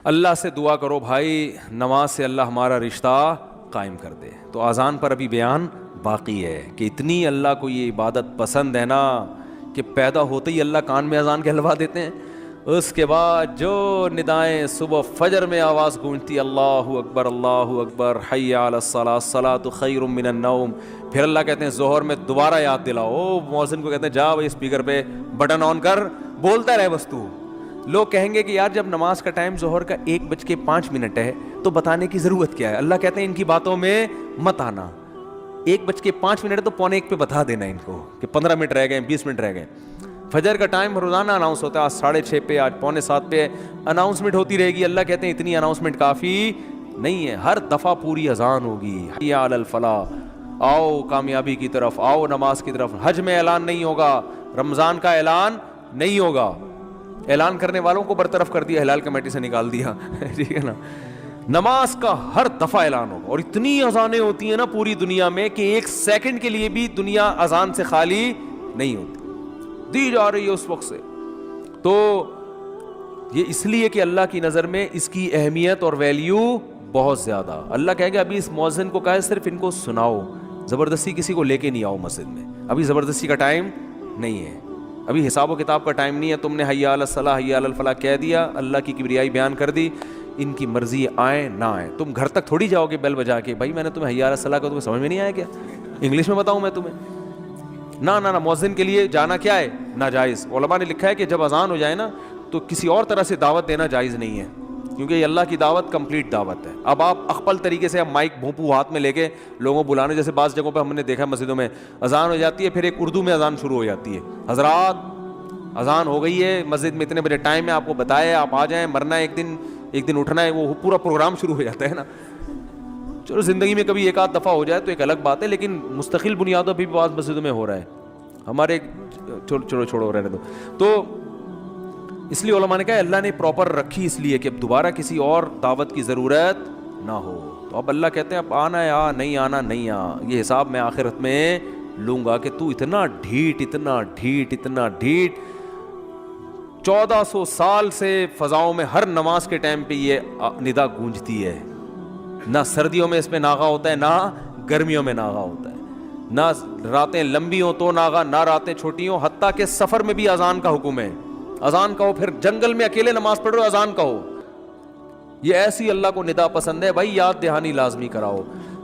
اللہ سے دعا کرو بھائی نماز سے اللہ ہمارا رشتہ قائم کر دے. تو اذان پر ابھی بیان باقی ہے کہ اتنی اللہ کو یہ عبادت پسند ہے نا کہ پیدا ہوتے ہی اللہ کان میں اذان کہلوا دیتے ہیں. اس کے بعد جو ندائیں صبح فجر میں آواز گونجتی اللہ اکبر حی علی الصلاۃ الصلاۃ خیر من النوم, پھر اللہ کہتے ہیں ظہر میں دوبارہ یاد دلاؤ. مؤذن کو کہتے ہیں جا بھائی اسپیکر پہ بٹن آن کر بولتا رہے بس تو. لوگ کہیں گے کہ یار جب نماز کا ٹائم ظہر کا 1:05 ہے تو بتانے کی ضرورت کیا ہے. اللہ کہتے ہیں ان کی باتوں میں مت آنا. 1:05 ہے تو 1:45 پہ بتا دینا ان کو کہ 15 منٹ رہ گئے 20 منٹ رہ گئے. فجر کا ٹائم روزانہ اناؤنس ہوتا ہے, آج 6:30 پہ, آج 6:45 پہ اناؤنسمنٹ ہوتی رہے گی. اللہ کہتے ہیں اتنی اناؤنسمنٹ کافی نہیں ہے, ہر دفعہ پوری اذان ہوگی. حی علی الفلاح, آؤ کامیابی کی طرف, آؤ نماز کی طرف. حج میں اعلان نہیں ہوگا, رمضان کا اعلان نہیں ہوگا, اعلان کرنے والوں کو برطرف کر دیا, ہلال کمیٹی سے نکال دیا, ٹھیک ہے نا. نماز کا ہر دفعہ اعلان ہوگا, اور اتنی اذانیں ہوتی ہیں نا پوری دنیا میں کہ 1 سیکنڈ کے لیے بھی دنیا اذان سے خالی نہیں ہوتی, دی جا رہی ہے اس وقت سے. تو یہ اس لیے کہ اللہ کی نظر میں اس کی اہمیت اور ویلیو بہت زیادہ. اللہ کہے گا ابھی اس مؤذن کو کہے صرف ان کو سناؤ, زبردستی کسی کو لے کے نہیں آؤ مسجد میں, ابھی زبردستی کا ٹائم نہیں ہے, ابھی حساب و کتاب کا ٹائم نہیں ہے. تم نے حی علی الصلاح حی علی الفلاح کہہ دیا, اللہ کی کبریائی بیان کر دی, ان کی مرضی آئے نہ آئے. تم گھر تک تھوڑی جاؤ گے بیل بجا کے, بھائی میں نے تمہیں حی علی الصلاح کو تمہیں سمجھ میں نہیں آیا کیا, انگلش میں بتاؤں میں تمہیں. نہ مؤذن کے لیے جانا کیا ہے, ناجائز. علماء نے لکھا ہے کہ جب اذان ہو جائے نا تو کسی اور طرح سے دعوت دینا جائز نہیں ہے, کیونکہ یہ اللہ کی دعوت کمپلیٹ دعوت ہے. اب آپ اخپل طریقے سے مائک بھونپو ہاتھ میں لے کے لوگوں بلانے, جیسے بعض جگہوں پہ ہم نے دیکھا مسجدوں میں اذان ہو جاتی ہے, پھر ایک اردو میں اذان شروع ہو جاتی ہے, حضرات اذان ہو گئی ہے, مسجد میں اتنے بجے ٹائم ہے, آپ کو بتایا آپ آ جائیں, مرنا ہے ایک دن اٹھنا ہے, وہ پورا پروگرام شروع ہو جاتا ہے نا. چلو زندگی میں کبھی 1 آدھ دفعہ ہو جائے تو ایک الگ بات ہے, لیکن مستقل بنیادوں پہ بھی بعض مسجدوں میں ہو رہا ہے. ہمارے چھوڑو رہنے دو. تو اس لیے علماء نے کہا اللہ نے پراپر رکھی اس لیے کہ اب دوبارہ کسی اور دعوت کی ضرورت نہ ہو. تو اب اللہ کہتے ہیں اب آنا ہے آ, نہیں آنا نہیں آ, یہ حساب میں آخرت میں لوں گا کہ تو اتنا ڈھیٹ 1400 سال سے فضاؤں میں ہر نماز کے ٹائم پہ یہ ندا گونجتی ہے. نہ سردیوں میں اس میں ناغا ہوتا ہے, نہ گرمیوں میں ناغا ہوتا ہے, نہ راتیں لمبی ہوں تو ناغا, نہ راتیں چھوٹی ہوں. حتیٰ کہ سفر میں بھی اذان کا حکم ہے, اذان کہو. پھر جنگل میں اکیلے نماز پڑھ رہے ہو اذان کہو. یہ ایسی اللہ کو ندا پسند ہے بھائی, یاد دہانی لازمی کراؤ.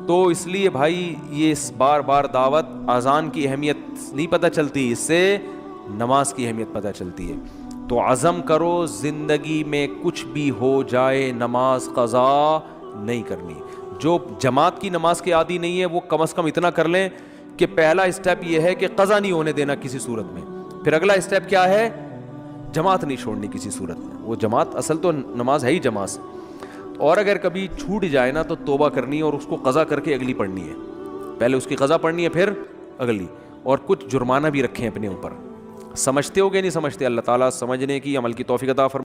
تو اس لیے بھائی یہ بار دعوت, اذان کی اہمیت نہیں پتہ چلتی, اس سے نماز کی اہمیت پتہ چلتی ہے. تو عزم کرو زندگی میں کچھ بھی ہو جائے نماز قضا نہیں کرنی. جو جماعت کی نماز کے عادی نہیں ہے وہ کم از کم اتنا کر لیں کہ پہلا اسٹیپ یہ ہے کہ قضا نہیں ہونے دینا کسی صورت میں. پھر اگلا اسٹیپ کیا ہے, جماعت نہیں چھوڑنی کسی صورت میں. وہ جماعت اصل تو نماز ہے ہی جماعت سے, اور اگر کبھی چھوٹ جائے نا تو توبہ کرنی ہے اور اس کو قضا کر کے اگلی پڑھنی ہے. پہلے اس کی قضا پڑھنی ہے پھر اگلی, اور کچھ جرمانہ بھی رکھیں اپنے اوپر. سمجھتے ہو گے نہیں سمجھتے, اللہ تعالیٰ سمجھنے کی عمل کی توفیق عطا فرمائے.